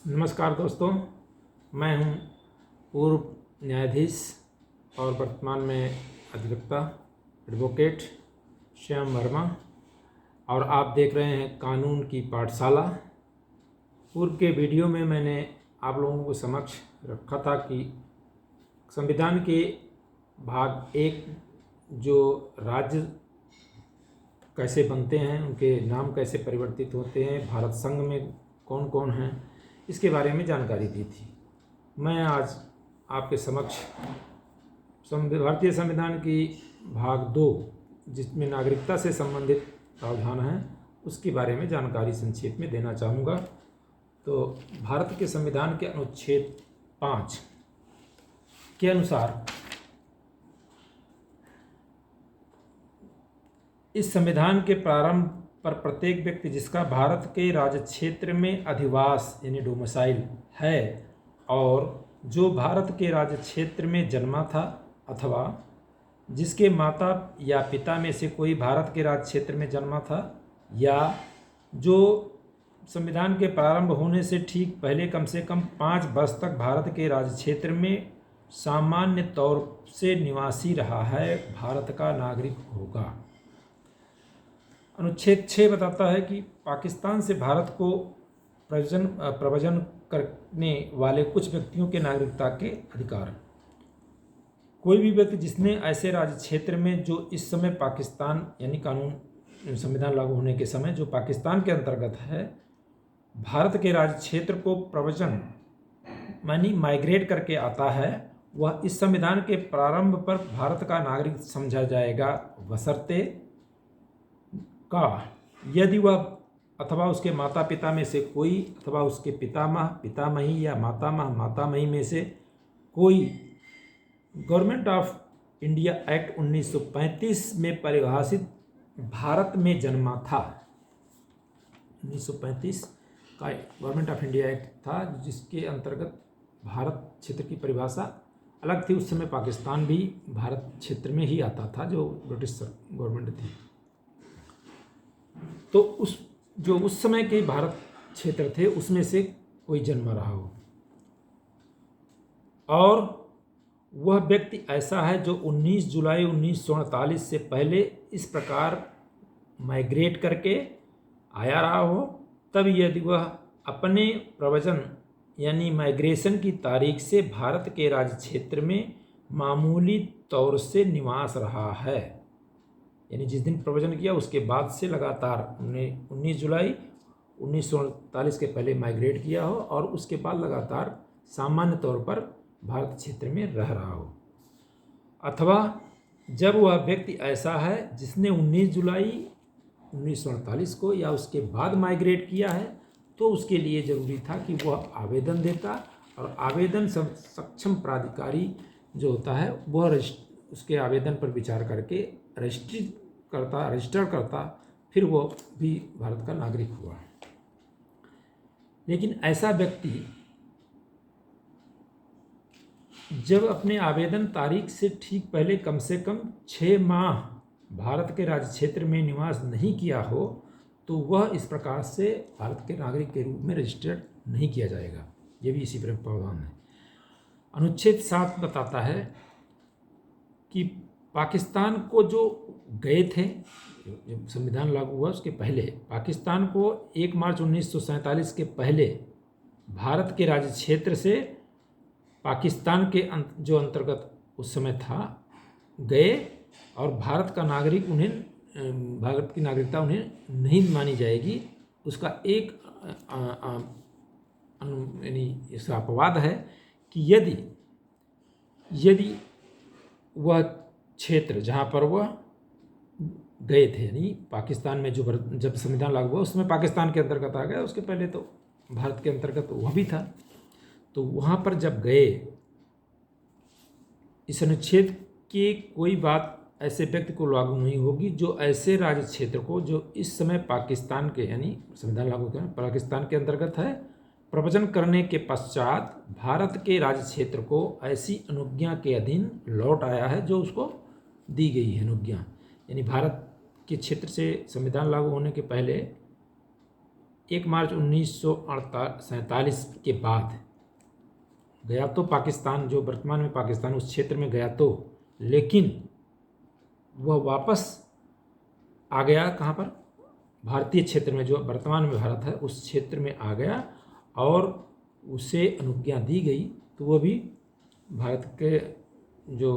नमस्कार दोस्तों, मैं हूं पूर्व न्यायाधीश और वर्तमान में अधिवक्ता एडवोकेट श्याम वर्मा और आप देख रहे हैं कानून की पाठशाला। पूर्व के वीडियो में मैंने आप लोगों को समक्ष रखा था कि संविधान के भाग 1 जो राज्य कैसे बनते हैं, उनके नाम कैसे परिवर्तित होते हैं, भारत संघ में कौन कौन हैं, इसके बारे में जानकारी दी थी। मैं आज आपके समक्ष भारतीय संविधान की भाग 2 जिसमें नागरिकता से संबंधित प्रावधान हैं उसके बारे में जानकारी संक्षेप में देना चाहूँगा। तो भारत के संविधान के अनुच्छेद 5 के अनुसार इस संविधान के प्रारंभ पर प्रत्येक व्यक्ति जिसका भारत के राज्य क्षेत्र में अधिवास यानी डोमिसाइल है और जो भारत के राज्य क्षेत्र में जन्मा था अथवा जिसके माता या पिता में से कोई भारत के राज्य क्षेत्र में जन्मा था या जो संविधान के प्रारंभ होने से ठीक पहले कम से कम 5 वर्ष तक भारत के राज्य क्षेत्र में सामान्य तौर से निवासी रहा है, भारत का नागरिक होगा। अनुच्छेद 6 बताता है कि पाकिस्तान से भारत को प्रव्रजन करने वाले कुछ व्यक्तियों के नागरिकता के अधिकार। कोई भी व्यक्ति जिसने ऐसे राज्य क्षेत्र में जो इस समय पाकिस्तान यानी कानून संविधान लागू होने के समय जो पाकिस्तान के अंतर्गत है, भारत के राज्य क्षेत्र को प्रव्रजन यानी माइग्रेट करके आता है, वह इस संविधान के प्रारंभ पर भारत का नागरिक समझा जाएगा, बशर्ते का यदि वह अथवा उसके माता पिता में से कोई अथवा उसके पितामह पितामही या मातामह मातामही में से कोई गवर्नमेंट ऑफ इंडिया एक्ट 1935 में परिभाषित भारत में जन्मा था। 1935 का गवर्नमेंट ऑफ इंडिया एक्ट था जिसके अंतर्गत भारत क्षेत्र की परिभाषा अलग थी। उस समय पाकिस्तान भी भारत क्षेत्र में ही आता था जो ब्रिटिश गवर्नमेंट थी। तो उस समय के भारत क्षेत्र थे उसमें से कोई जन्म रहा हो और वह व्यक्ति ऐसा है जो 19 जुलाई 1948 से पहले इस प्रकार माइग्रेट करके आया रहा हो, तब यदि वह अपने प्रव्रजन यानी माइग्रेशन की तारीख से भारत के राज्य क्षेत्र में मामूली तौर से निवास रहा है, यानी जिस दिन प्रव्रजन किया उसके बाद से लगातार 19 जुलाई 1948 के पहले माइग्रेट किया हो और उसके बाद लगातार सामान्य तौर पर भारत क्षेत्र में रह रहा हो, अथवा जब वह व्यक्ति ऐसा है जिसने 19 जुलाई 1948 को या उसके बाद माइग्रेट किया है, तो उसके लिए ज़रूरी था कि वह आवेदन देता और आवेदन सक्षम प्राधिकारी जो होता है वह उसके आवेदन पर विचार करके रजिस्टर करता, फिर वो भी भारत का नागरिक हुआ। लेकिन ऐसा व्यक्ति जब अपने आवेदन तारीख से ठीक पहले कम से कम 6 माह भारत के राज्य क्षेत्र में निवास नहीं किया हो, तो वह इस प्रकार से भारत के नागरिक के रूप में रजिस्टर्ड नहीं किया जाएगा। ये भी इसी पर प्रावधान है। अनुच्छेद 7 बताता है कि पाकिस्तान को जो गए थे, जब संविधान लागू हुआ उसके पहले पाकिस्तान को 1 मार्च 1947 के पहले भारत के राज्य क्षेत्र से पाकिस्तान के जो अंतर्गत उस समय था गए और भारत का नागरिक भारत की नागरिकता उन्हें नहीं मानी जाएगी। उसका एक यानी इसका अपवाद है कि यदि वह क्षेत्र जहाँ पर वह गए थे यानी पाकिस्तान में जब संविधान लागू हुआ उसमें पाकिस्तान के अंतर्गत आ गया, उसके पहले तो भारत के अंतर्गत वह भी था, तो वहाँ पर जब गए इस अनुच्छेद की कोई बात ऐसे व्यक्ति को लागू नहीं होगी जो ऐसे राज्य क्षेत्र को जो इस समय पाकिस्तान के यानी संविधान लागू किया पाकिस्तान के अंतर्गत है, प्रव्रजन करने के पश्चात भारत के राज्य क्षेत्र को ऐसी अनुज्ञा के अधीन लौट आया है जो उसको दी गई है। अनुज्ञा यानी भारत के क्षेत्र से संविधान लागू होने के पहले 1 मार्च 1947 के बाद गया तो पाकिस्तान, जो वर्तमान में पाकिस्तान, उस क्षेत्र में गया तो, लेकिन वह वापस आ गया कहाँ पर, भारतीय क्षेत्र में, जो वर्तमान में भारत है उस क्षेत्र में आ गया और उसे अनुज्ञा दी गई, तो वह भी भारत के जो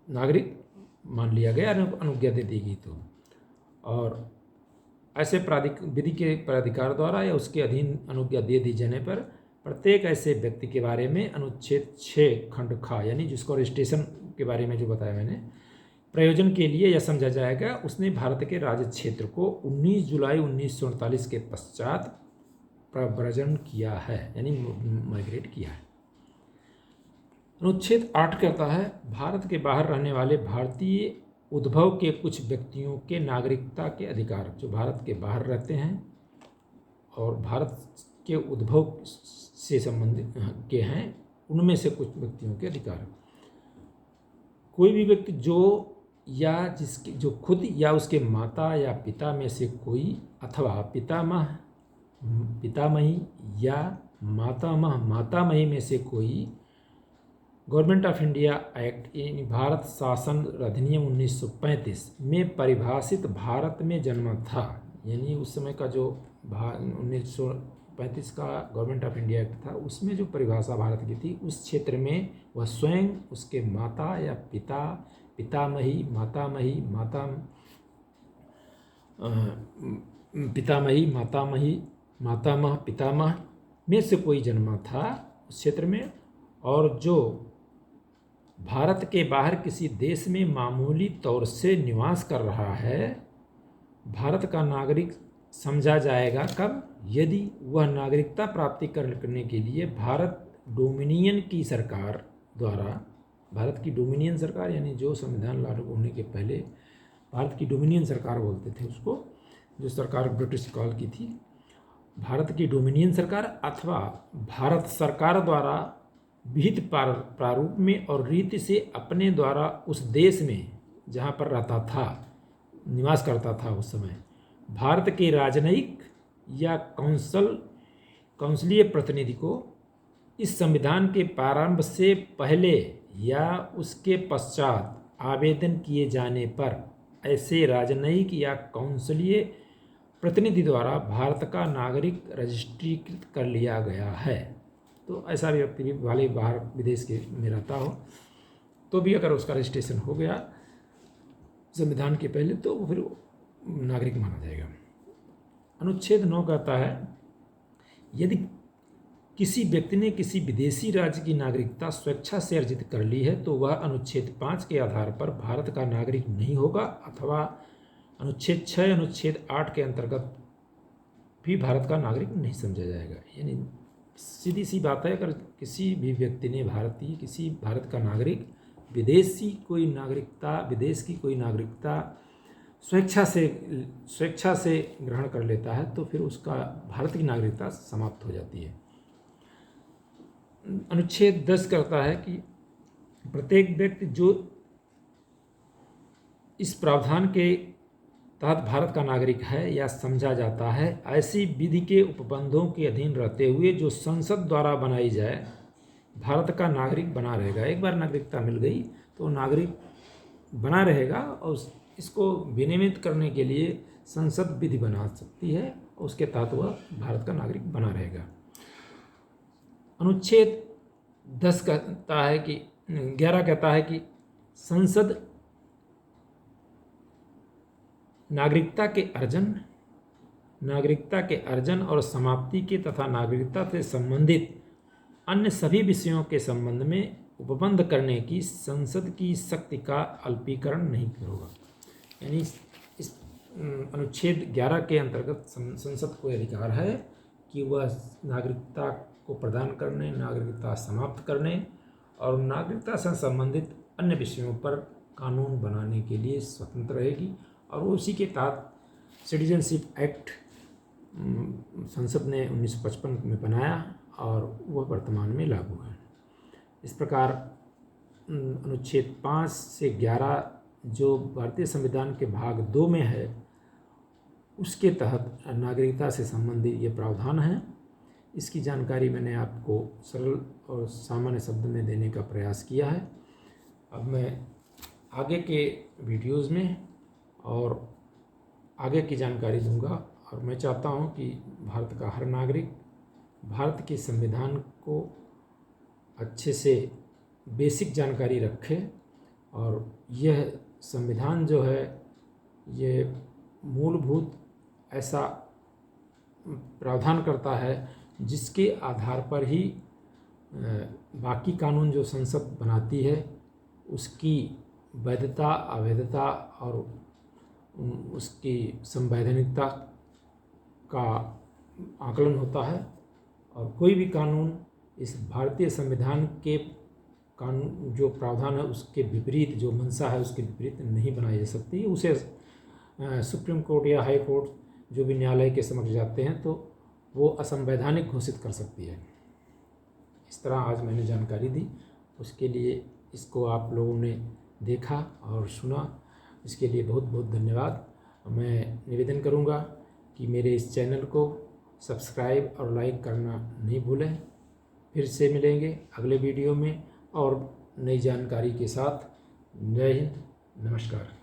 नागरिक मान लिया गया, अनुज्ञा दे दी गई। तो और ऐसे विधि के प्राधिकार द्वारा या उसके अधीन अनुज्ञा दे दी जाने पर प्रत्येक ऐसे व्यक्ति के बारे में अनुच्छेद 6 खंड खा, यानी जिसको रजिस्ट्रेशन के बारे में जो बताया मैंने, प्रयोजन के लिए यह समझा जाएगा उसने भारत के राज्य क्षेत्र को 19 जुलाई 1947 के पश्चात प्रव्रजन किया है, यानी माइग्रेट किया है। अनुच्छेद 8 कहता है भारत के बाहर रहने वाले भारतीय उद्भव के कुछ व्यक्तियों के नागरिकता के अधिकार, जो भारत के बाहर रहते हैं और भारत के उद्भव से संबंधित के हैं, उनमें से कुछ व्यक्तियों के अधिकार। कोई भी व्यक्ति जो खुद या उसके माता या पिता में से कोई अथवा पितामही या मातामही में से कोई गवर्नमेंट ऑफ इंडिया एक्ट, यानी भारत शासन अधिनियम 1935 में परिभाषित भारत में जन्मा था, यानी उस समय का जो 1935 का गवर्नमेंट ऑफ इंडिया एक्ट था, उसमें जो परिभाषा भारत की थी, उस क्षेत्र में वह स्वयं, उसके माता या पितामही मातामह पितामह में से कोई जन्मा था उस क्षेत्र में, और जो भारत के बाहर किसी देश में मामूली तौर से निवास कर रहा है, भारत का नागरिक समझा जाएगा कब, यदि वह नागरिकता प्राप्ति करने के लिए भारत डोमिनियन की सरकार द्वारा, भारत की डोमिनियन सरकार यानी जो संविधान लागू होने के पहले भारत की डोमिनियन सरकार बोलते थे उसको, जो सरकार ब्रिटिश काल की थी, भारत की डोमिनियन सरकार अथवा भारत सरकार द्वारा विहित प्रारूप में और रीति से अपने द्वारा उस देश में जहाँ पर रहता था, निवास करता था उस समय, भारत के राजनयिक या काउंसिलीय प्रतिनिधि को इस संविधान के प्रारंभ से पहले या उसके पश्चात आवेदन किए जाने पर ऐसे राजनयिक या काउंसिलीय प्रतिनिधि द्वारा भारत का नागरिक रजिस्ट्रीकृत कर लिया गया है। तो ऐसा व्यक्ति भी भले बाहर विदेश के में रहता हो तो भी अगर उसका रजिस्ट्रेशन हो गया संविधान के पहले, तो वो फिर नागरिक माना जाएगा। अनुच्छेद 9 कहता है यदि किसी व्यक्ति ने किसी विदेशी राज्य की नागरिकता स्वेच्छा से अर्जित कर ली है तो वह अनुच्छेद 5 के आधार पर भारत का नागरिक नहीं होगा, अथवा अनुच्छेद 6 अनुच्छेद 8 के अंतर्गत भी भारत का नागरिक नहीं समझा जाएगा। यानी सीधी सी बात है, अगर किसी भी व्यक्ति ने किसी भारत का नागरिक विदेश की कोई नागरिकता स्वेच्छा से ग्रहण कर लेता है तो फिर उसका भारत की नागरिकता समाप्त हो जाती है। अनुच्छेद 10 कहता है कि प्रत्येक व्यक्ति जो इस प्रावधान के तहत भारत का नागरिक है या समझा जाता है, ऐसी विधि के उपबंधों के अधीन रहते हुए जो संसद द्वारा बनाई जाए, भारत का नागरिक बना रहेगा। एक बार नागरिकता मिल गई तो नागरिक बना रहेगा और इसको विनियमित करने के लिए संसद विधि बना सकती है और उसके तहत वह भारत का नागरिक बना रहेगा। अनुच्छेद 10 कहता है कि 11 कहता है कि संसद नागरिकता के अर्जन और समाप्ति के तथा नागरिकता से संबंधित अन्य सभी विषयों के संबंध में उपबंध करने की संसद की शक्ति का अल्पीकरण नहीं होगा। यानी इस अनुच्छेद 11 के अंतर्गत संसद को अधिकार है कि वह नागरिकता को प्रदान करने, नागरिकता समाप्त करने और नागरिकता से संबंधित अन्य विषयों पर कानून बनाने के लिए स्वतंत्र रहेगी। और उसी के तहत सिटीजनशिप एक्ट संसद ने 1955 में बनाया और वह वर्तमान में लागू है। इस प्रकार अनुच्छेद 5 से 11 जो भारतीय संविधान के भाग 2 में है, उसके तहत नागरिकता से संबंधित ये प्रावधान है। इसकी जानकारी मैंने आपको सरल और सामान्य शब्द में देने का प्रयास किया है। अब मैं आगे के वीडियोस में और आगे की जानकारी दूंगा, और मैं चाहता हूं कि भारत का हर नागरिक भारत के संविधान को अच्छे से बेसिक जानकारी रखे, और यह संविधान जो है ये मूलभूत ऐसा प्रावधान करता है जिसके आधार पर ही बाकी कानून जो संसद बनाती है उसकी वैधता, अवैधता और उसकी संवैधानिकता का आकलन होता है। और कोई भी कानून इस भारतीय संविधान के कानून जो प्रावधान है उसके विपरीत, जो मंशा है उसके विपरीत नहीं बनाई जा सकती। उसे सुप्रीम कोर्ट या हाई कोर्ट जो भी न्यायालय के समक्ष जाते हैं तो वो असंवैधानिक घोषित कर सकती है। इस तरह आज मैंने जानकारी दी, उसके लिए इसको आप लोगों ने देखा और सुना, इसके लिए बहुत बहुत धन्यवाद। मैं निवेदन करूंगा कि मेरे इस चैनल को सब्सक्राइब और लाइक करना नहीं भूलें। फिर से मिलेंगे अगले वीडियो में और नई जानकारी के साथ। जय हिंद, नमस्कार।